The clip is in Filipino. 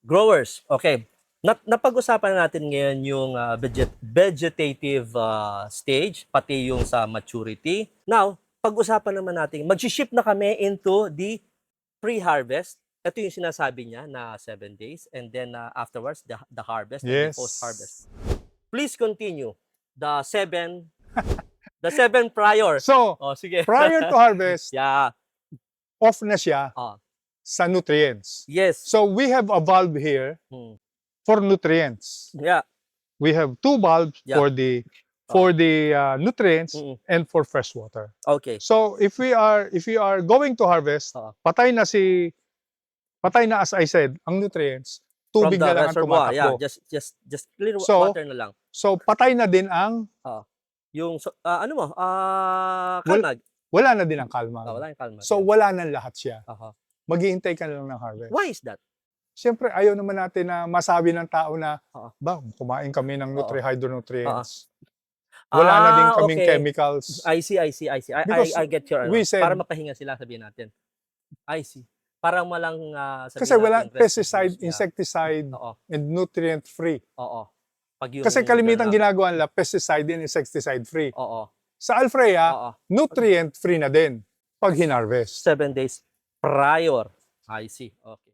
Growers, okay. Napag-usapan natin ngayon yung vegetative stage, pati yung sa maturity. Now, pag-usapan naman natin, mag-ship na kami into the pre-harvest. Ito yung sinasabi niya na 7 days. And then afterwards, the harvest and the Yes. post-harvest. Please continue. The 7 prior. So, Oh, sige. prior to harvest, Yeah. off na siya Oh, sa nutrients. yes. So, we have a valve here Hmm. for nutrients. Yeah. We have two valves Yeah. for the nutrients Mm-mm. and for fresh water. Okay. So, if we are going to harvest, Oo. patay na as I said, ang nutrients, From tubig the na lang ang reservoir. Yeah, tumatakbo. just clear So, water na lang. So, patay na din ang Yung Wal- kalmag. wala na din ang kalmang. Wala yung kalmag. So, wala na lahat siya. Aha. Maghihintay ka na lang ng harvest. Why is that? Siyempre, ayaw naman natin na masabi ng tao na, Oo. kumain kami ng nutrients. Oo. Wala na din kaming Okay. chemicals. I see. Because I get your we said- para mapahinga sila, sabihin natin. I see. Parang walang sabihin Kasi wala natin pesticide, residues. Yeah. insecticide, Oo. and nutrient free. Oo. Pag yung Kasi kalimitang ganun. ginagawa nila, pesticide and insecticide free. Oo. Sa Alfrea, Oo. nutrient free na din pag hinarvest. 7 days prior. I see. Okay.